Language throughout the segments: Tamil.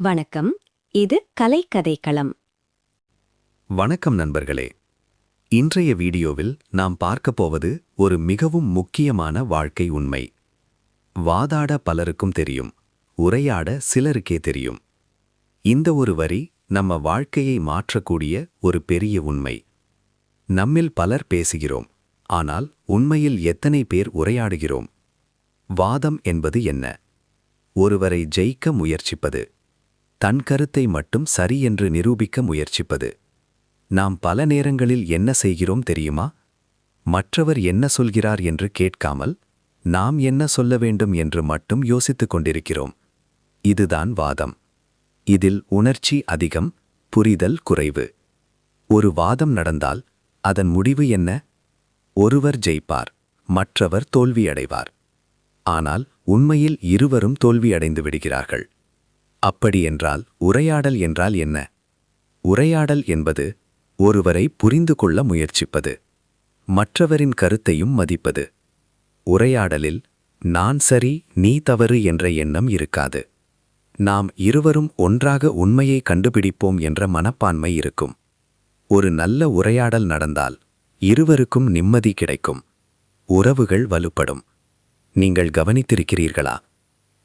வணக்கம். இது கலைக்கதைக்களம். வணக்கம் நண்பர்களே. இன்றைய வீடியோவில் நாம் பார்க்கப் போவது ஒரு மிகவும் முக்கியமான வாழ்க்கை உண்மை. வாதாட பலருக்கும் தெரியும், உரையாட சிலருக்கே தெரியும். இந்த ஒரு வரி நம்ம வாழ்க்கையை மாற்றக்கூடிய ஒரு பெரிய உண்மை. நம்மில் பலர் பேசுகிறோம், ஆனால் உண்மையில் எத்தனை பேர் உரையாடுகிறோம்? வாதம் என்பது என்ன? ஒருவரை ஜெயிக்க முயற்சிப்பது, தன் கருத்தை மட்டும் சரி என்று நிரூபிக்க முயற்சிப்பது. நாம் பல நேரங்களில் என்ன செய்கிறோம் தெரியுமா? மற்றவர் என்ன சொல்கிறார் என்று கேட்காமல் நாம் என்ன சொல்ல வேண்டும் என்று மட்டும் யோசித்துக் கொண்டிருக்கிறோம். இதுதான் வாதம். இதில் உணர்ச்சி அதிகம், புரிதல் குறைவு. ஒரு வாதம் நடந்தால் அதன் முடிவு என்ன? ஒருவர் ஜெயிப்பார், மற்றவர் தோல்வியடைவார். ஆனால் உண்மையில் இருவரும் தோல்வியடைந்து விடுகிறார்கள். அப்படியென்றால் உரையாடல் என்றால் என்ன? உரையாடல் என்பது ஒருவரை புரிந்து கொள்ள முயற்சிப்பது, மற்றவரின் கருத்தையும் மதிப்பது. உரையாடலில் நான் சரி நீ தவறு என்ற எண்ணம் இருக்காது. நாம் இருவரும் ஒன்றாக உண்மையை கண்டுபிடிப்போம் என்ற மனப்பான்மை இருக்கும். ஒரு நல்ல உரையாடல் நடந்தால் இருவருக்கும் நிம்மதி கிடைக்கும், உறவுகள் வலுப்படும். நீங்கள் கவனித்திருக்கிறீர்களா?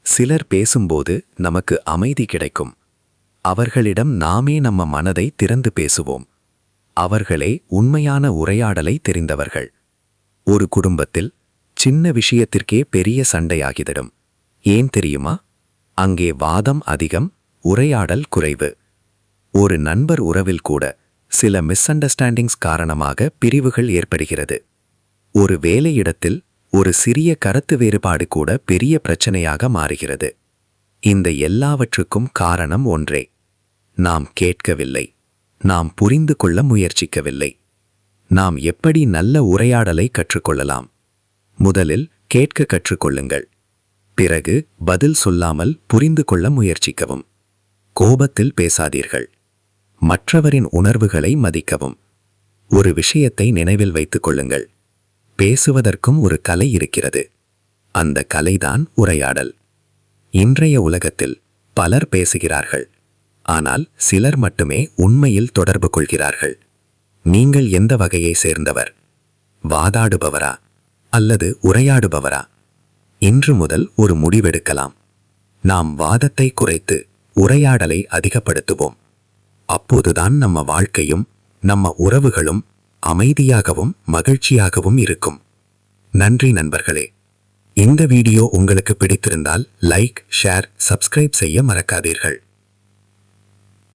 சிலர் பேசும்போது நமக்கு அமைதி கிடைக்கும். அவர்களிடம் நாமே நம்ம மனதை திறந்து பேசுவோம். அவர்களே உண்மையான உரையாடலை தெரிந்தவர்கள். ஒரு குடும்பத்தில் சின்ன விஷயத்திற்கே பெரிய சண்டையாகிவிடும். ஏன் தெரியுமா? அங்கே வாதம் அதிகம், உரையாடல் குறைவு. ஒரு நண்பர் உறவில் கூட சில மிஸ் அண்டர்ஸ்டாண்டிங்ஸ் காரணமாக பிரிவுகள் ஏற்படுகிறது. ஒரு வேலையிடத்தில் ஒரு சிறிய கருத்து வேறுபாடு கூட பெரிய பிரச்சனையாக மாறுகிறது. இந்த எல்லாவற்றுக்கும் காரணம் ஒன்றே: நாம் கேட்கவில்லை, நாம் புரிந்து கொள்ள முயற்சிக்கவில்லை. நாம் எப்படி நல்ல உரையாடலை கற்றுக்கொள்ளலாம்? முதலில் கேட்க கற்றுக்கொள்ளுங்கள். பிறகு பதில் சொல்லாமல் புரிந்து கொள்ள முயற்சிக்கவும். கோபத்தில் பேசாதீர்கள். மற்றவரின் உணர்வுகளை மதிக்கவும். ஒரு விஷயத்தை நினைவில் வைத்துக் கொள்ளுங்கள். பேசுவதற்கும் ஒரு கலை இருக்கிறது. அந்த கலைதான் உரையாடல். இன்றைய உலகத்தில் பலர் பேசுகிறார்கள், ஆனால் சிலர் மட்டுமே உண்மையில் தொடர்பு கொள்கிறார்கள். நீங்கள் எந்த வகையை சேர்ந்தவர்? வாதாடுபவரா அல்லது உரையாடுபவரா? இன்று முதல் ஒரு முடிவெடுக்கலாம். நாம் வாதத்தை குறைத்து உரையாடலை அதிகப்படுத்துவோம். அப்போதுதான் நம்ம வாழ்க்கையும் நம்ம உறவுகளும் அமைதியாகவும் மகிழ்ச்சியாகவும் இருக்கும். நன்றி நண்பர்களே. இந்த வீடியோ உங்களுக்கு பிடித்திருந்தால் லைக், ஷேர், சப்ஸ்கிரைப் செய்ய மறக்காதீர்கள்.